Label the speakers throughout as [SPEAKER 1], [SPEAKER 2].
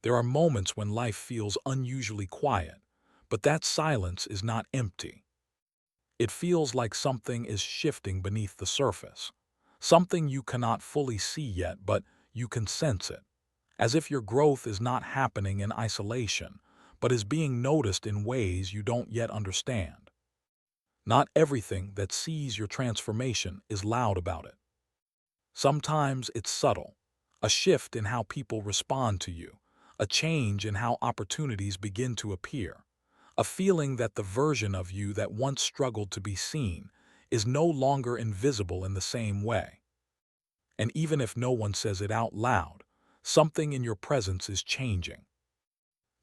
[SPEAKER 1] There are moments when life feels unusually quiet, but that silence is not empty. It feels like something is shifting beneath the surface. Something you cannot fully see yet, but you can sense it. As if your growth is not happening in isolation, but is being noticed in ways you don't yet understand. Not everything that sees your transformation is loud about it. Sometimes it's subtle, a shift in how people respond to you, a change in how opportunities begin to appear, a feeling that the version of you that once struggled to be seen is no longer invisible in the same way. And even if no one says it out loud, something in your presence is changing.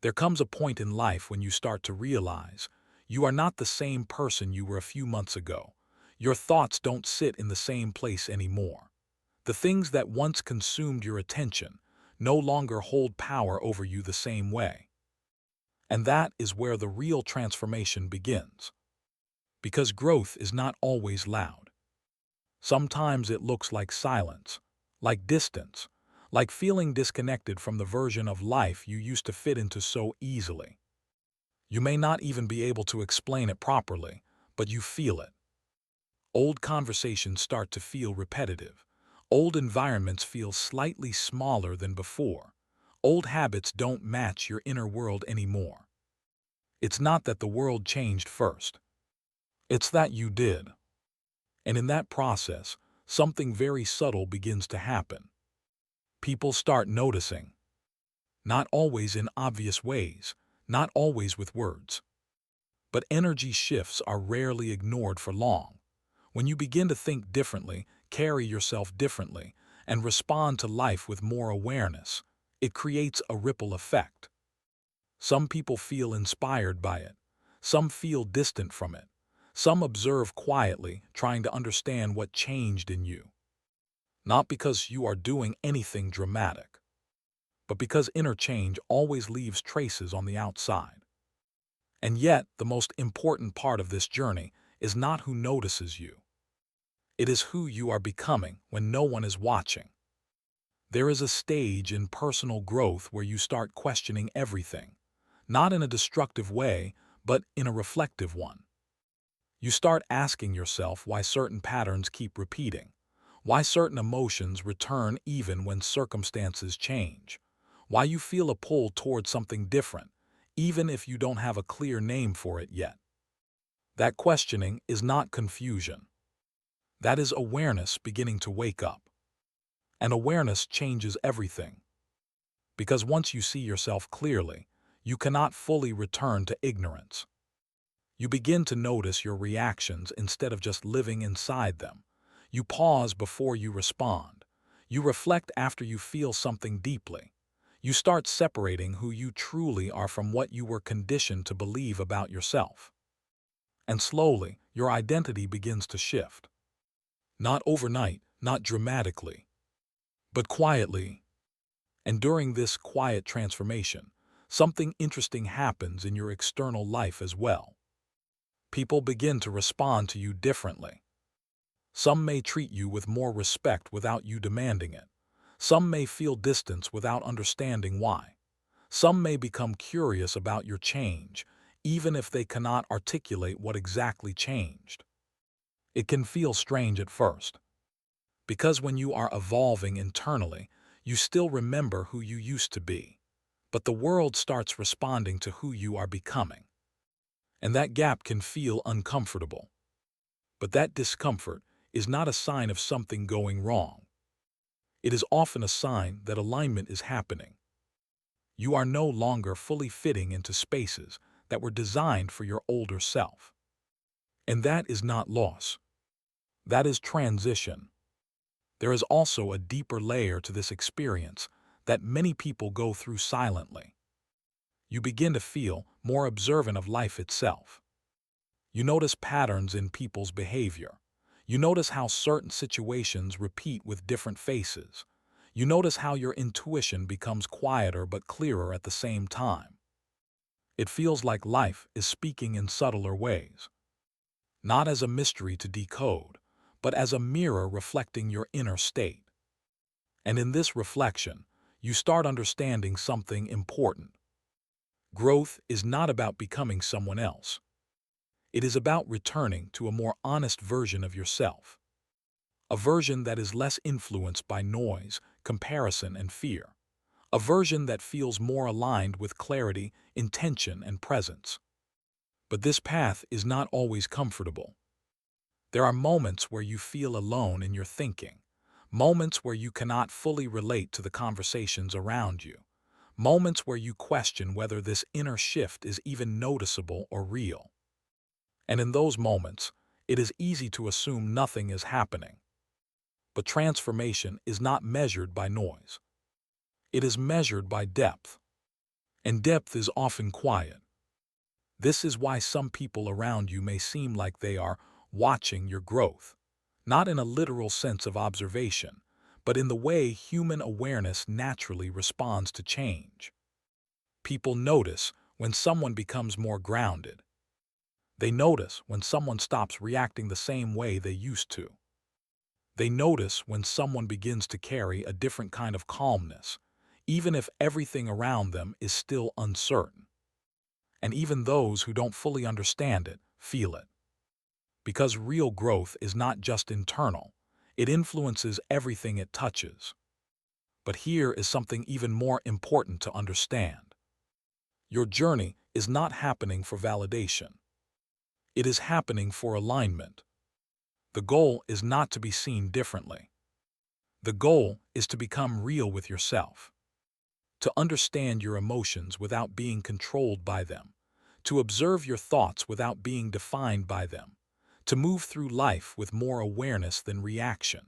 [SPEAKER 1] There comes a point in life when you start to realize you are not the same person you were a few months ago. Your thoughts don't sit in the same place anymore. The things that once consumed your attention no longer hold power over you the same way. And that is where the real transformation begins. Because growth is not always loud. Sometimes it looks like silence, like distance, like feeling disconnected from the version of life you used to fit into so easily. You may not even be able to explain it properly, but you feel it. Old conversations start to feel repetitive. Old environments feel slightly smaller than before. Old habits don't match your inner world anymore. It's not that the world changed first. It's that you did. And in that process, something very subtle begins to happen. People start noticing. Not always in obvious ways, not always with words. But energy shifts are rarely ignored for long. When you begin to think differently, carry yourself differently, and respond to life with more awareness, it creates a ripple effect. Some people feel inspired by it. Some feel distant from it. Some observe quietly, trying to understand what changed in you. Not because you are doing anything dramatic, but because inner change always leaves traces on the outside. And yet, the most important part of this journey is not who notices you. It is who you are becoming when no one is watching. There is a stage in personal growth where you start questioning everything, not in a destructive way, but in a reflective one. You start asking yourself why certain patterns keep repeating, why certain emotions return even when circumstances change, why you feel a pull towards something different, even if you don't have a clear name for it yet. That questioning is not confusion. That is awareness beginning to wake up. And awareness changes everything. Because once you see yourself clearly, you cannot fully return to ignorance. You begin to notice your reactions instead of just living inside them. You pause before you respond. You reflect after you feel something deeply. You start separating who you truly are from what you were conditioned to believe about yourself. And slowly, your identity begins to shift. Not overnight, not dramatically, but quietly. And during this quiet transformation, something interesting happens in your external life as well. People begin to respond to you differently. Some may treat you with more respect without you demanding it. Some may feel distance without understanding why. Some may become curious about your change, even if they cannot articulate what exactly changed. It can feel strange at first, because when you are evolving internally, you still remember who you used to be. But the world starts responding to who you are becoming. And that gap can feel uncomfortable. But that discomfort is not a sign of something going wrong. It is often a sign that alignment is happening. You are no longer fully fitting into spaces that were designed for your older self. And that is not loss. That is transition. There is also a deeper layer to this experience that many people go through silently. You begin to feel more observant of life itself. You notice patterns in people's behavior. You notice how certain situations repeat with different faces. You notice how your intuition becomes quieter but clearer at the same time. It feels like life is speaking in subtler ways, not as a mystery to decode, but as a mirror reflecting your inner state. And in this reflection, you start understanding something important. Growth is not about becoming someone else. It is about returning to a more honest version of yourself, a version that is less influenced by noise, comparison, and fear, a version that feels more aligned with clarity, intention, and presence. But this path is not always comfortable. There are moments where you feel alone in your thinking, moments where you cannot fully relate to the conversations around you, moments where you question whether this inner shift is even noticeable or real. And in those moments, it is easy to assume nothing is happening. But transformation is not measured by noise. It is measured by depth. And depth is often quiet. This is why some people around you may seem like they are watching your growth, not in a literal sense of observation, but in the way human awareness naturally responds to change. People notice when someone becomes more grounded. They notice when someone stops reacting the same way they used to. They notice when someone begins to carry a different kind of calmness, even if everything around them is still uncertain. And even those who don't fully understand it feel it. Because real growth is not just internal, it influences everything it touches. But here is something even more important to understand. Your journey is not happening for validation. It is happening for alignment. The goal is not to be seen differently. The goal is to become real with yourself, to understand your emotions without being controlled by them, to observe your thoughts without being defined by them, to move through life with more awareness than reaction.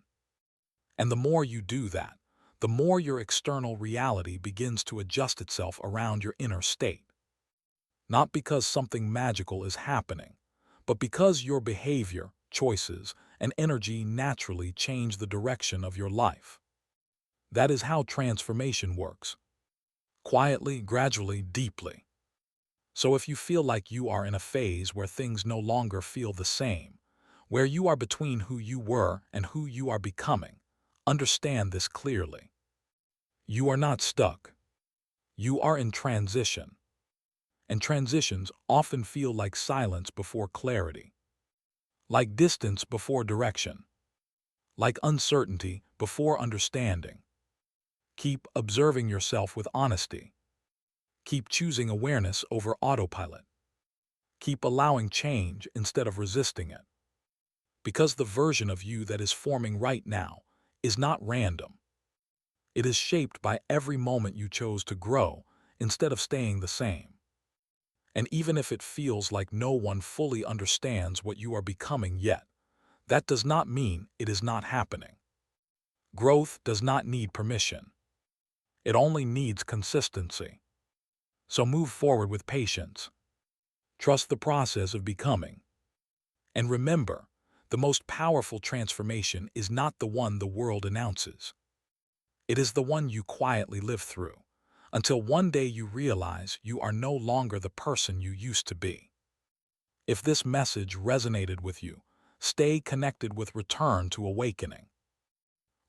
[SPEAKER 1] And the more you do that, the more your external reality begins to adjust itself around your inner state. Not because something magical is happening, but because your behavior, choices, and energy naturally change the direction of your life. That is how transformation works. Quietly, gradually, deeply. So if you feel like you are in a phase where things no longer feel the same, where you are between who you were and who you are becoming, understand this clearly. You are not stuck. You are in transition. And transitions often feel like silence before clarity, like distance before direction, like uncertainty before understanding. Keep observing yourself with honesty. Keep choosing awareness over autopilot. Keep allowing change instead of resisting it. Because the version of you that is forming right now is not random. It is shaped by every moment you chose to grow instead of staying the same. And even if it feels like no one fully understands what you are becoming yet, that does not mean it is not happening. Growth does not need permission. It only needs consistency. So move forward with patience. Trust the process of becoming. And remember, the most powerful transformation is not the one the world announces. It is the one you quietly live through, until one day you realize you are no longer the person you used to be. If this message resonated with you, stay connected with Return to Awakening.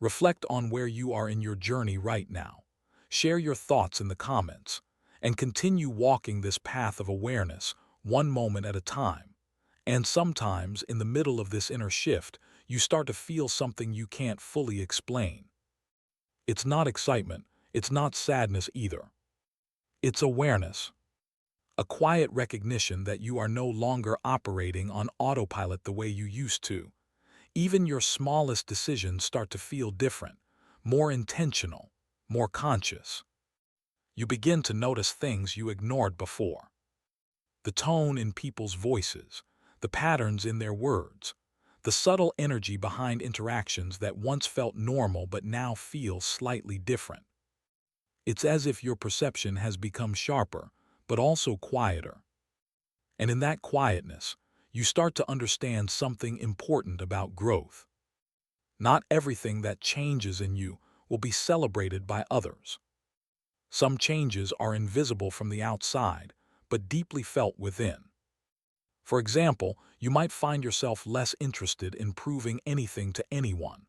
[SPEAKER 1] Reflect on where you are in your journey right now. Share your thoughts in the comments, and continue walking this path of awareness, one moment at a time. And sometimes, in the middle of this inner shift, you start to feel something you can't fully explain. It's not excitement, it's not sadness either. It's awareness. A quiet recognition that you are no longer operating on autopilot the way you used to. Even your smallest decisions start to feel different, more intentional, more conscious. You begin to notice things you ignored before. The tone in people's voices, the patterns in their words, the subtle energy behind interactions that once felt normal but now feel slightly different. It's as if your perception has become sharper, but also quieter. And in that quietness, you start to understand something important about growth. Not everything that changes in you will be celebrated by others. Some changes are invisible from the outside, but deeply felt within. For example, you might find yourself less interested in proving anything to anyone,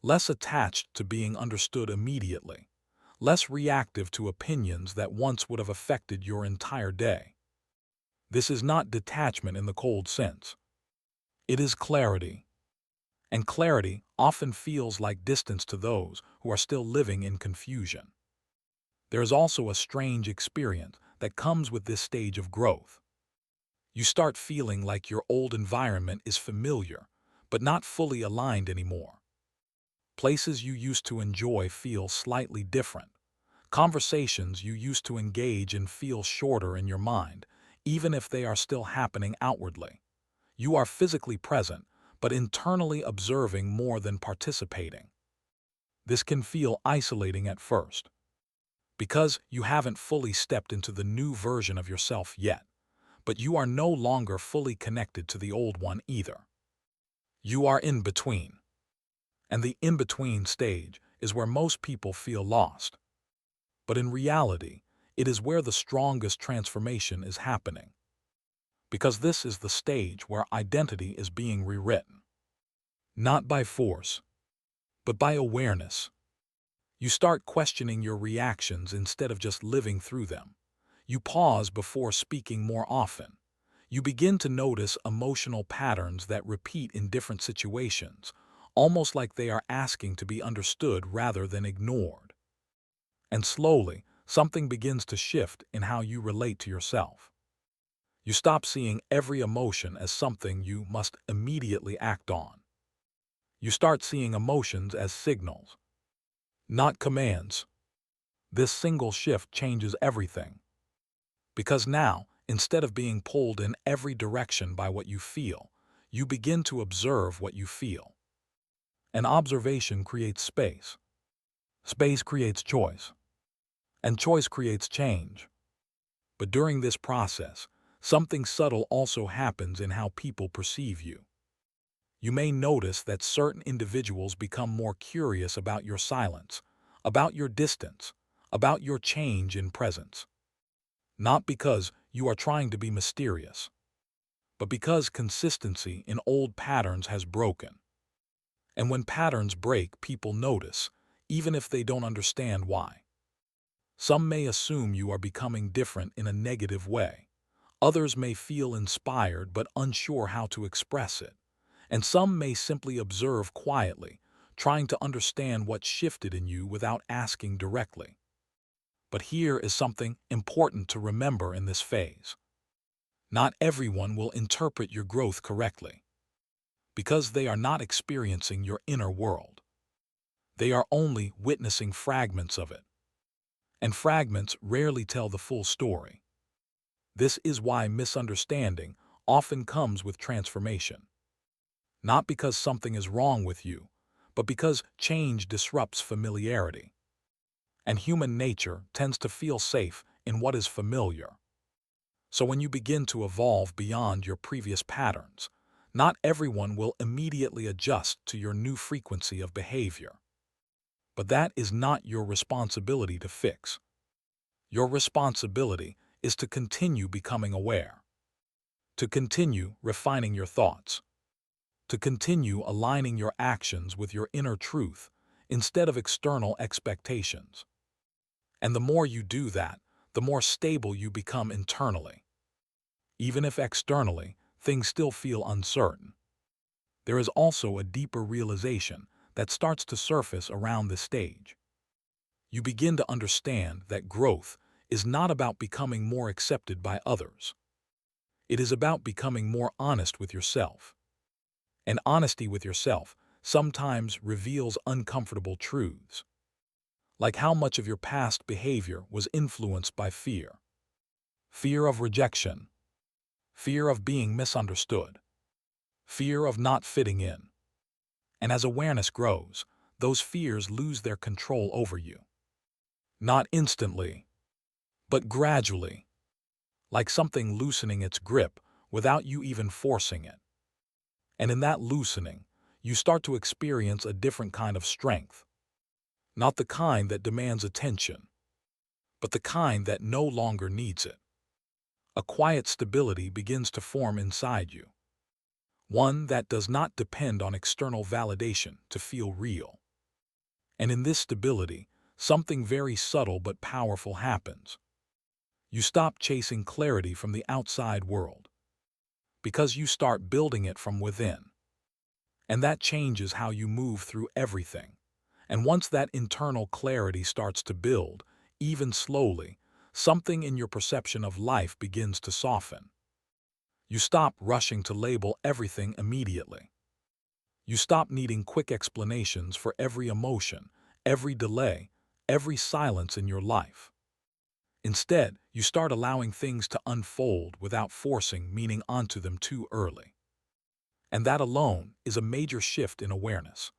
[SPEAKER 1] less attached to being understood immediately, less reactive to opinions that once would have affected your entire day. This is not detachment in the cold sense. It is clarity. And clarity often feels like distance to those who are still living in confusion. There is also a strange experience that comes with this stage of growth. You start feeling like your old environment is familiar, but not fully aligned anymore. Places you used to enjoy feel slightly different. Conversations you used to engage in feel shorter in your mind, even if they are still happening outwardly. You are physically present, but internally observing more than participating. This can feel isolating at first, because you haven't fully stepped into the new version of yourself yet, but you are no longer fully connected to the old one either. You are in between. And the in-between stage is where most people feel lost. But in reality, it is where the strongest transformation is happening. Because this is the stage where identity is being rewritten. Not by force, but by awareness. You start questioning your reactions instead of just living through them. You pause before speaking more often. You begin to notice emotional patterns that repeat in different situations, almost like they are asking to be understood rather than ignored. And slowly, something begins to shift in how you relate to yourself. You stop seeing every emotion as something you must immediately act on. You start seeing emotions as signals, not commands. This single shift changes everything. Because now, instead of being pulled in every direction by what you feel, you begin to observe what you feel. And observation creates space. Space creates choice. And choice creates change. But during this process, something subtle also happens in how people perceive you. You may notice that certain individuals become more curious about your silence, about your distance, about your change in presence. Not because you are trying to be mysterious, but because consistency in old patterns has broken. And when patterns break, people notice, even if they don't understand why. Some may assume you are becoming different in a negative way. Others may feel inspired but unsure how to express it. And some may simply observe quietly, trying to understand what shifted in you without asking directly. But here is something important to remember in this phase. Not everyone will interpret your growth correctly, because they are not experiencing your inner world. They are only witnessing fragments of it. And fragments rarely tell the full story. This is why misunderstanding often comes with transformation. Not because something is wrong with you, but because change disrupts familiarity. And human nature tends to feel safe in what is familiar. So when you begin to evolve beyond your previous patterns, not everyone will immediately adjust to your new frequency of behavior. But that is not your responsibility to fix. Your responsibility is to continue becoming aware, to continue refining your thoughts, to continue aligning your actions with your inner truth instead of external expectations. And the more you do that, the more stable you become internally. Even if externally, things still feel uncertain. There is also a deeper realization that starts to surface around this stage. You begin to understand that growth is not about becoming more accepted by others. It is about becoming more honest with yourself. And honesty with yourself sometimes reveals uncomfortable truths, like how much of your past behavior was influenced by fear. Fear of rejection, fear of being misunderstood, fear of not fitting in. And as awareness grows, those fears lose their control over you. Not instantly, but gradually, like something loosening its grip without you even forcing it. And in that loosening, you start to experience a different kind of strength. Not the kind that demands attention, but the kind that no longer needs it. A quiet stability begins to form inside you. One that does not depend on external validation to feel real. And in this stability, something very subtle but powerful happens. You stop chasing clarity from the outside world, because you start building it from within. And that changes how you move through everything. And once that internal clarity starts to build, even slowly, something in your perception of life begins to soften. You stop rushing to label everything immediately. You stop needing quick explanations for every emotion, every delay, every silence in your life. Instead, you start allowing things to unfold without forcing meaning onto them too early. And that alone is a major shift in awareness.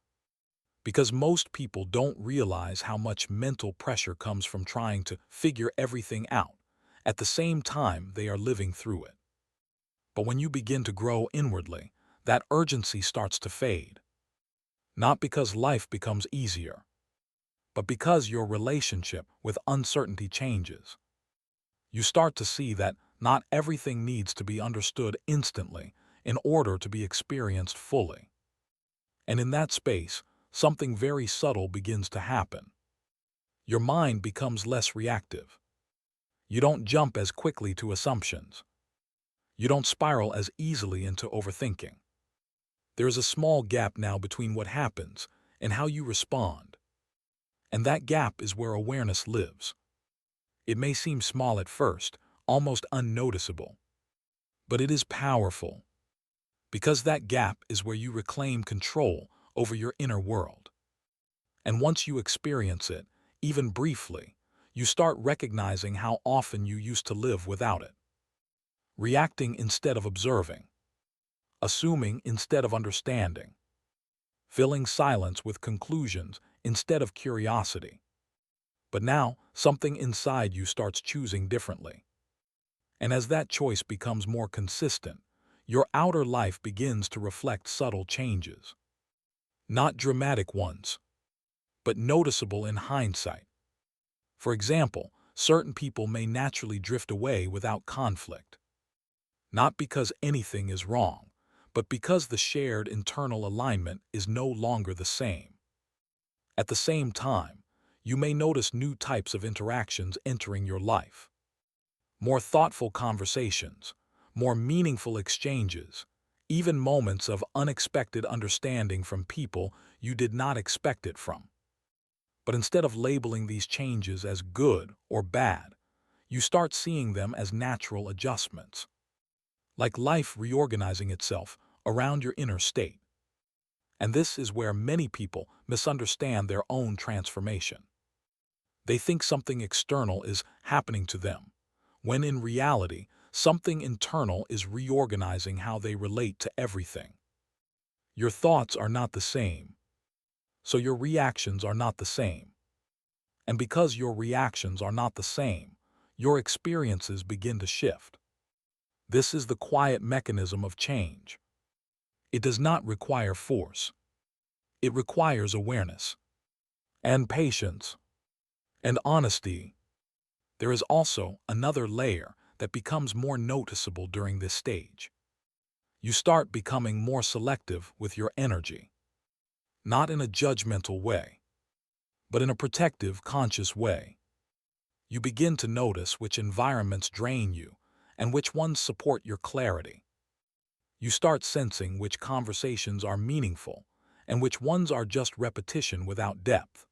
[SPEAKER 1] Because most people don't realize how much mental pressure comes from trying to figure everything out at the same time they are living through it. But when you begin to grow inwardly, that urgency starts to fade. Not because life becomes easier, but because your relationship with uncertainty changes. You start to see that not everything needs to be understood instantly in order to be experienced fully. And in that space, something very subtle begins to happen. Your mind becomes less reactive. You don't jump as quickly to assumptions. You don't spiral as easily into overthinking. There is a small gap now between what happens and how you respond. And that gap is where awareness lives. It may seem small at first, almost unnoticeable, but it is powerful, because that gap is where you reclaim control over your inner world. And once you experience it, even briefly, you start recognizing how often you used to live without it. Reacting instead of observing, assuming instead of understanding, filling silence with conclusions instead of curiosity. But now, something inside you starts choosing differently. And as that choice becomes more consistent, your outer life begins to reflect subtle changes. Not dramatic ones, but noticeable in hindsight. For example, certain people may naturally drift away without conflict. Not because anything is wrong, but because the shared internal alignment is no longer the same. At the same time, you may notice new types of interactions entering your life. More thoughtful conversations, more meaningful exchanges, even moments of unexpected understanding from people you did not expect it from. But instead of labeling these changes as good or bad, you start seeing them as natural adjustments, like life reorganizing itself around your inner state. And this is where many people misunderstand their own transformation. They think something external is happening to them, when in reality, something internal is reorganizing how they relate to everything. Your thoughts are not the same, so your reactions are not the same. And because your reactions are not the same, your experiences begin to shift. This is the quiet mechanism of change. It does not require force. It requires awareness and patience and honesty. There is also another layer that becomes more noticeable during this stage. You start becoming more selective with your energy, not in a judgmental way, but in a protective, conscious way. You begin to notice which environments drain you and which ones support your clarity. You start sensing which conversations are meaningful and which ones are just repetition without depth.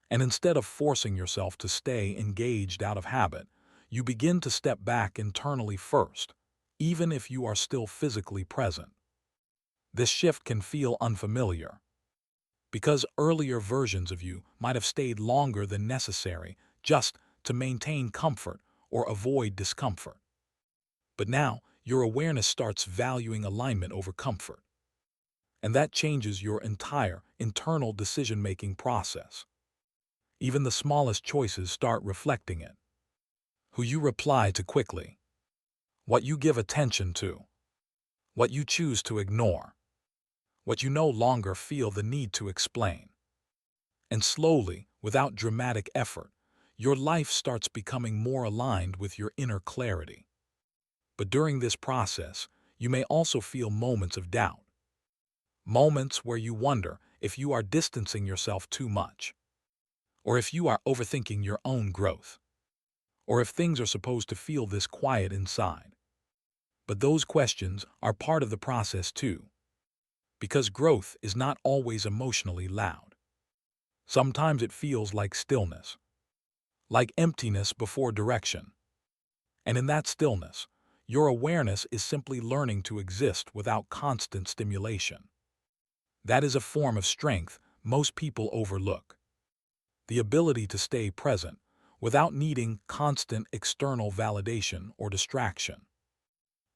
[SPEAKER 1] And instead of forcing yourself to stay engaged out of habit, you begin to step back internally first, even if you are still physically present. This shift can feel unfamiliar, because earlier versions of you might have stayed longer than necessary just to maintain comfort or avoid discomfort. But now, your awareness starts valuing alignment over comfort. And that changes your entire internal decision-making process. Even the smallest choices start reflecting it. Who you reply to quickly, what you give attention to, what you choose to ignore, what you no longer feel the need to explain. And slowly, without dramatic effort, your life starts becoming more aligned with your inner clarity. But during this process, you may also feel moments of doubt. Moments where you wonder if you are distancing yourself too much, or if you are overthinking your own growth, or if things are supposed to feel this quiet inside. But those questions are part of the process too, because growth is not always emotionally loud. Sometimes it feels like stillness, like emptiness before direction. And in that stillness, your awareness is simply learning to exist without constant stimulation. That is a form of strength most people overlook. The ability to stay present without needing constant external validation or distraction.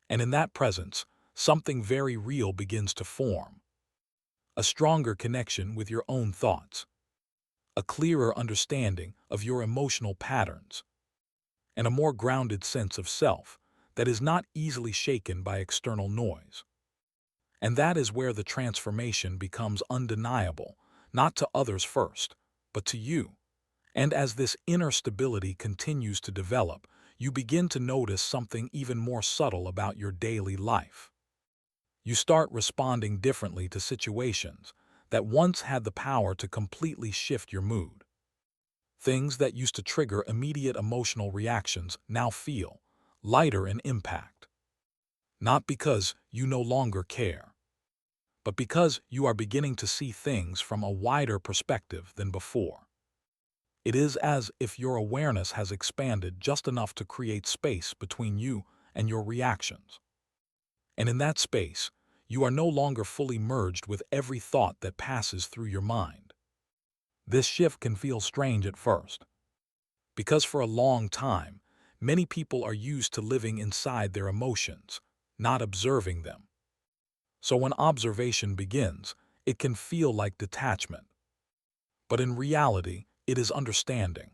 [SPEAKER 1] And in that presence, something very real begins to form. A stronger connection with your own thoughts, a clearer understanding of your emotional patterns, and a more grounded sense of self that is not easily shaken by external noise. And that is where the transformation becomes undeniable, not to others first, but to you. And as this inner stability continues to develop, you begin to notice something even more subtle about your daily life. You start responding differently to situations that once had the power to completely shift your mood. Things that used to trigger immediate emotional reactions now feel lighter in impact. Not because you no longer care, but because you are beginning to see things from a wider perspective than before. It is as if your awareness has expanded just enough to create space between you and your reactions. And in that space, you are no longer fully merged with every thought that passes through your mind. This shift can feel strange at first, because for a long time, many people are used to living inside their emotions, not observing them. So when observation begins, it can feel like detachment. But in reality, it is understanding.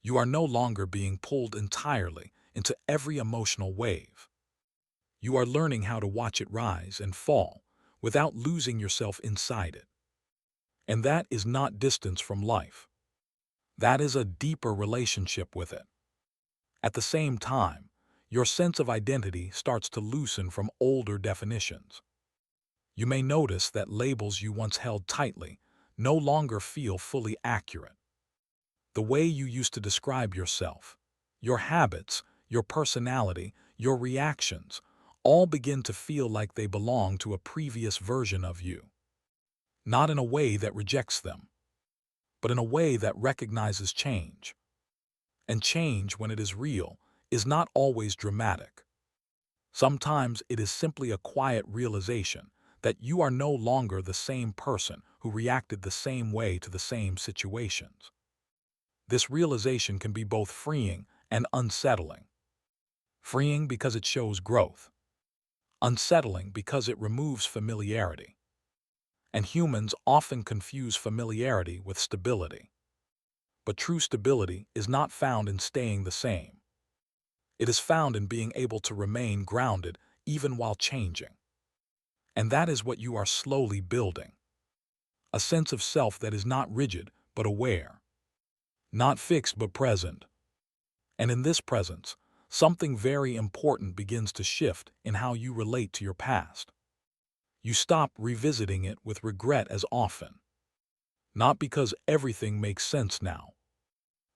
[SPEAKER 1] You are no longer being pulled entirely into every emotional wave. You are learning how to watch it rise and fall without losing yourself inside it. And that is not distance from life. That is a deeper relationship with it. At the same time, your sense of identity starts to loosen from older definitions. You may notice that labels you once held tightly no longer feel fully accurate. The way you used to describe yourself, your habits, your personality, your reactions, all begin to feel like they belong to a previous version of you. Not in a way that rejects them, but in a way that recognizes change. And change, when it is real, is not always dramatic. Sometimes it is simply a quiet realization that you are no longer the same person who reacted the same way to the same situations. This realization can be both freeing and unsettling. Freeing because it shows growth. Unsettling because it removes familiarity. And humans often confuse familiarity with stability. But true stability is not found in staying the same. It is found in being able to remain grounded even while changing. And that is what you are slowly building. A sense of self that is not rigid but aware. Not fixed but present. And in this presence, something very important begins to shift in how you relate to your past. You stop revisiting it with regret as often. Not because everything makes sense now,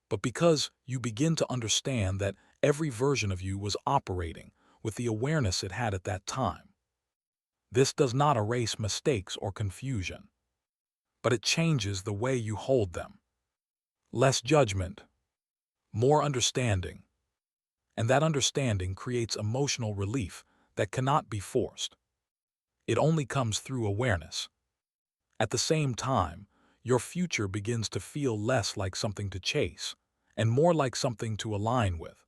[SPEAKER 1] but because you begin to understand that every version of you was operating with the awareness it had at that time. This does not erase mistakes or confusion, but it changes the way you hold them. Less judgment, more understanding, and that understanding creates emotional relief that cannot be forced. It only comes through awareness. At the same time, your future begins to feel less like something to chase and more like something to align with.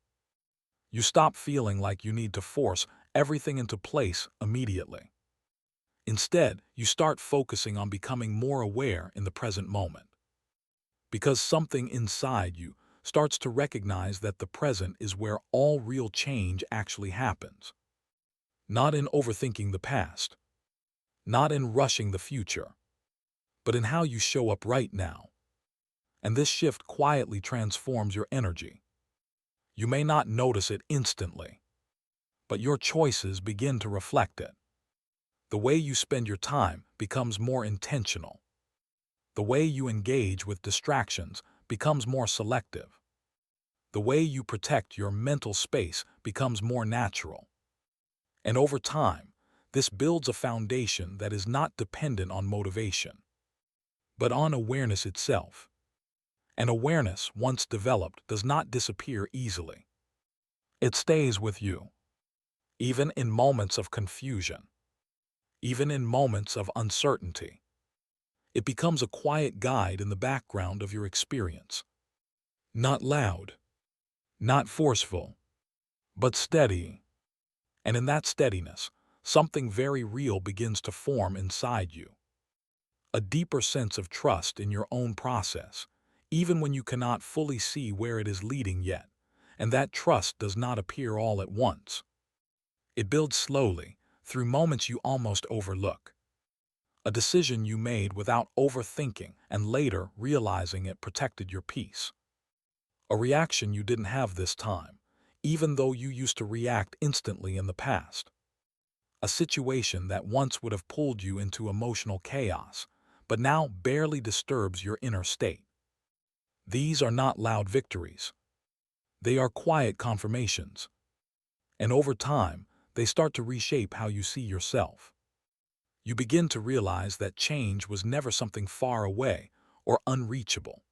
[SPEAKER 1] You stop feeling like you need to force everything into place immediately. Instead, you start focusing on becoming more aware in the present moment. Because something inside you starts to recognize that the present is where all real change actually happens. Not in overthinking the past, not in rushing the future, but in how you show up right now. And this shift quietly transforms your energy. You may not notice it instantly, but your choices begin to reflect it. The way you spend your time becomes more intentional. The way you engage with distractions becomes more selective. The way you protect your mental space becomes more natural. And over time, this builds a foundation that is not dependent on motivation, but on awareness itself. And awareness, once developed, does not disappear easily. It stays with you, even in moments of confusion, even in moments of uncertainty. It becomes a quiet guide in the background of your experience. Not loud, not forceful, but steady. And in that steadiness, something very real begins to form inside you. A deeper sense of trust in your own process, even when you cannot fully see where it is leading yet. And that trust does not appear all at once. It builds slowly, through moments you almost overlook. A decision you made without overthinking and later realizing it protected your peace. A reaction you didn't have this time, even though you used to react instantly in the past. A situation that once would have pulled you into emotional chaos, but now barely disturbs your inner state. These are not loud victories. They are quiet confirmations. And over time, they start to reshape how you see yourself. You begin to realize that change was never something far away or unreachable.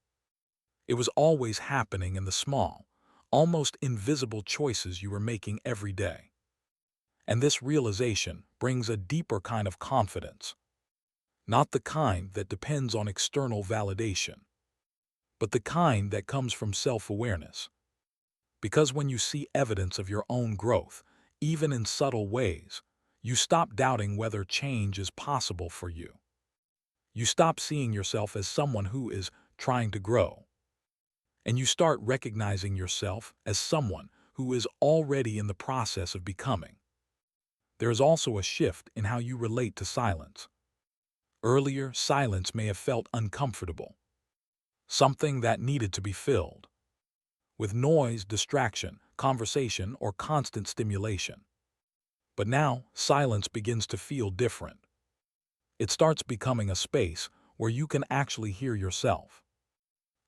[SPEAKER 1] It was always happening in the small, almost invisible choices you were making every day. And this realization brings a deeper kind of confidence. Not the kind that depends on external validation, but the kind that comes from self-awareness. Because when you see evidence of your own growth, even in subtle ways, you stop doubting whether change is possible for you. You stop seeing yourself as someone who is trying to grow, and you start recognizing yourself as someone who is already in the process of becoming. There is also a shift in how you relate to silence. Earlier, silence may have felt uncomfortable, something that needed to be filled with noise, distraction, conversation, or constant stimulation. But now, silence begins to feel different. It starts becoming a space where you can actually hear yourself.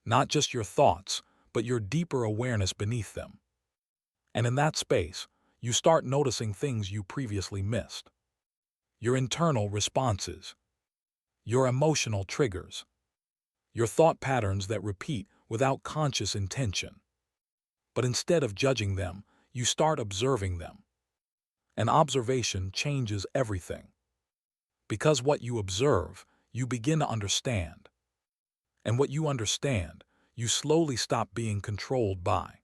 [SPEAKER 1] Not just your thoughts, but your deeper awareness beneath them. And in that space, you start noticing things you previously missed. Your internal responses, your emotional triggers, your thought patterns that repeat without conscious intention. But instead of judging them, you start observing them. And observation changes everything. Because what you observe, you begin to understand. And what you understand, you slowly stop being controlled by.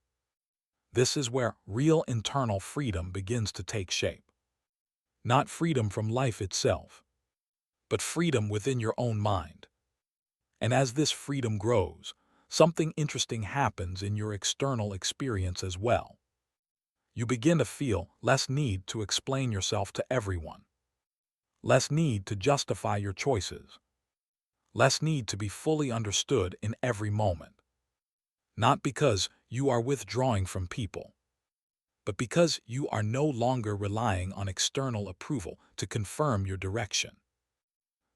[SPEAKER 1] This is where real internal freedom begins to take shape. Not freedom from life itself, but freedom within your own mind. And as this freedom grows, something interesting happens in your external experience as well. You begin to feel less need to explain yourself to everyone, less need to justify your choices, less need to be fully understood in every moment. Not because you are withdrawing from people, but because you are no longer relying on external approval to confirm your direction.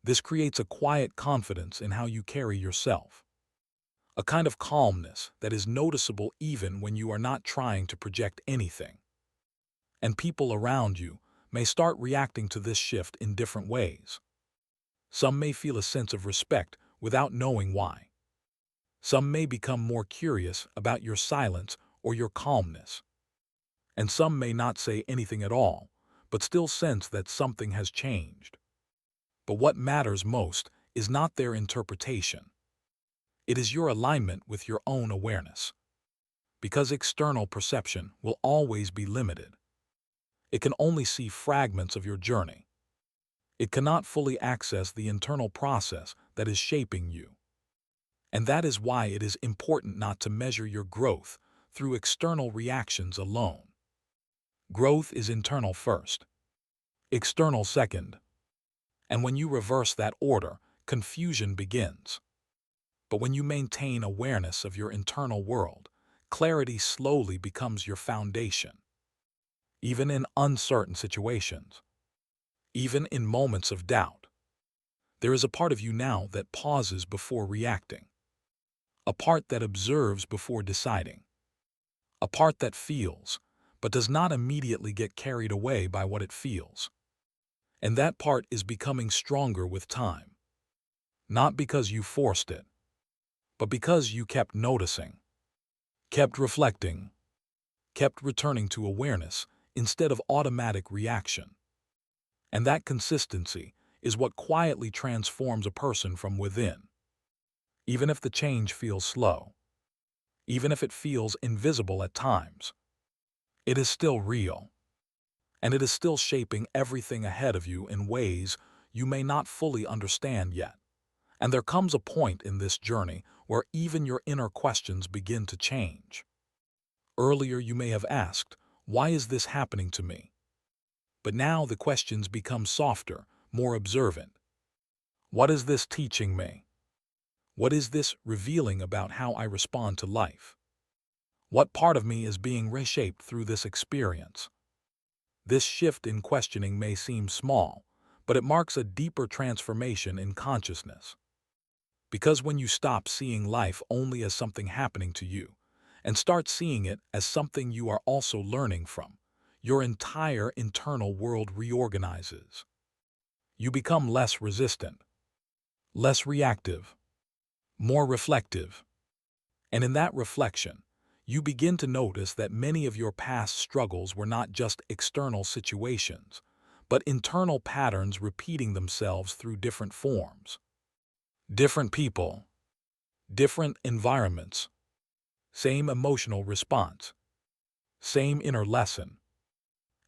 [SPEAKER 1] This creates a quiet confidence in how you carry yourself, a kind of calmness that is noticeable even when you are not trying to project anything. And people around you may start reacting to this shift in different ways. Some may feel a sense of respect without knowing why. Some may become more curious about your silence or your calmness. And some may not say anything at all, but still sense that something has changed. But what matters most is not their interpretation. It is your alignment with your own awareness. Because external perception will always be limited. It can only see fragments of your journey. It cannot fully access the internal process that is shaping you. And that is why it is important not to measure your growth through external reactions alone. Growth is internal first, external second. And when you reverse that order, confusion begins. But when you maintain awareness of your internal world, clarity slowly becomes your foundation. Even in uncertain situations, even in moments of doubt, There is a part of you now that pauses before reacting, a part that observes before deciding, a part that feels, but does not immediately get carried away by what it feels. And that part is becoming stronger with time, not because you forced it, but because you kept noticing, kept reflecting, kept returning to awareness instead of automatic reaction. And that consistency is what quietly transforms a person from within. Even if the change feels slow, even if it feels invisible at times, it is still real, and it is still shaping everything ahead of you in ways you may not fully understand yet. And there comes a point in this journey where even your inner questions begin to change. Earlier you may have asked, "Why is this happening to me?" But now the questions become softer, more observant. What is this teaching me? What is this revealing about how I respond to life? What part of me is being reshaped through this experience? This shift in questioning may seem small, but it marks a deeper transformation in consciousness. Because when you stop seeing life only as something happening to you and start seeing it as something you are also learning from, your entire internal world reorganizes. You become less resistant, less reactive, more reflective. And in that reflection, you begin to notice that many of your past struggles were not just external situations, but internal patterns repeating themselves through different forms. Different people, different environments, same emotional response, same inner lesson.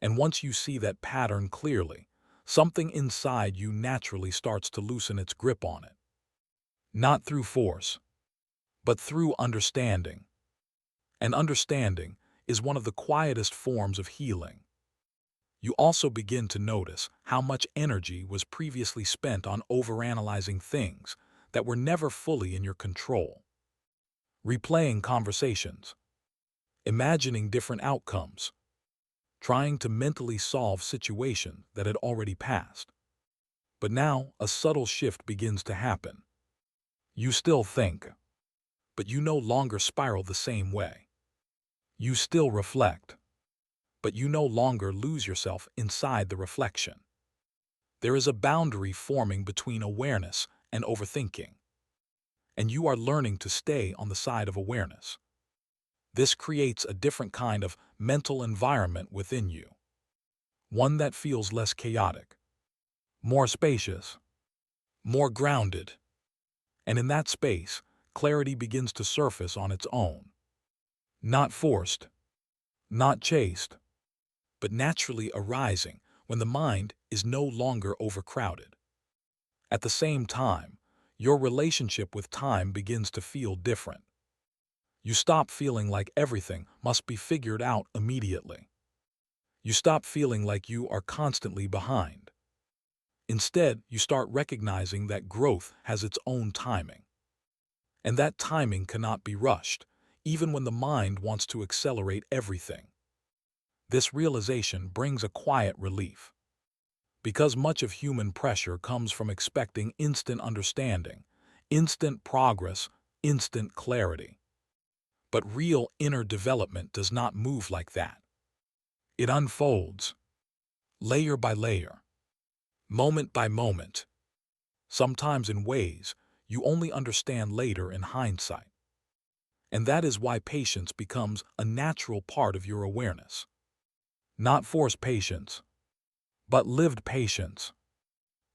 [SPEAKER 1] And once you see that pattern clearly, something inside you naturally starts to loosen its grip on it. Not through force, but through understanding. And understanding is one of the quietest forms of healing. You also begin to notice how much energy was previously spent on overanalyzing things that were never fully in your control. Replaying conversations, imagining different outcomes, trying to mentally solve situations that had already passed. But now a subtle shift begins to happen. You still think, but you no longer spiral the same way. You still reflect, but you no longer lose yourself inside the reflection. There is a boundary forming between awareness and overthinking, and you are learning to stay on the side of awareness. This creates a different kind of mental environment within you, one that feels less chaotic, more spacious, more grounded. And in that space, clarity begins to surface on its own. Not forced, not chased, but naturally arising when the mind is no longer overcrowded. At the same time, your relationship with time begins to feel different. You stop feeling like everything must be figured out immediately. You stop feeling like you are constantly behind. Instead, you start recognizing that growth has its own timing. And that timing cannot be rushed, even when the mind wants to accelerate everything. This realization brings a quiet relief. Because much of human pressure comes from expecting instant understanding, instant progress, instant clarity. But real inner development does not move like that. It unfolds, layer by layer, moment by moment, sometimes in ways you only understand later in hindsight. And that is why patience becomes a natural part of your awareness. Not forced patience, but lived patience.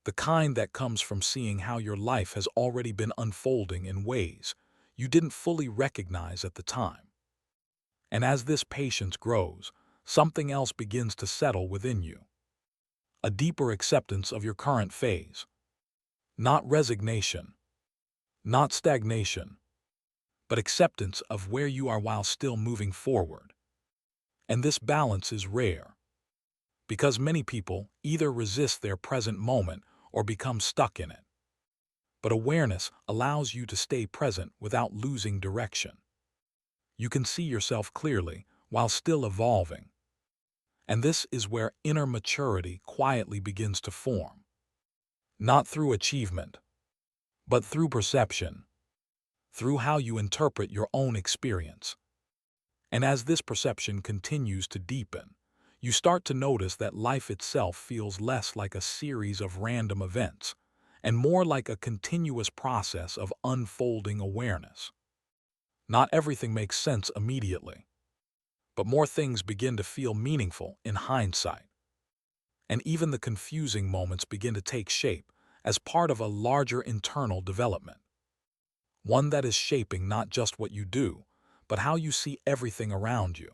[SPEAKER 1] The kind that comes from seeing how your life has already been unfolding in ways you didn't fully recognize at the time. And as this patience grows, something else begins to settle within you. A deeper acceptance of your current phase. Not resignation, not stagnation, but acceptance of where you are while still moving forward. And this balance is rare, because many people either resist their present moment or become stuck in it. But awareness allows you to stay present without losing direction. You can see yourself clearly while still evolving. And this is where inner maturity quietly begins to form. not through achievement, but through perception, through how you interpret your own experience. And as this perception continues to deepen, you start to notice that life itself feels less like a series of random events and more like a continuous process of unfolding awareness. Not everything makes sense immediately, but more things begin to feel meaningful in hindsight. And even the confusing moments begin to take shape as part of a larger internal development. One that is shaping not just what you do, but how you see everything around you.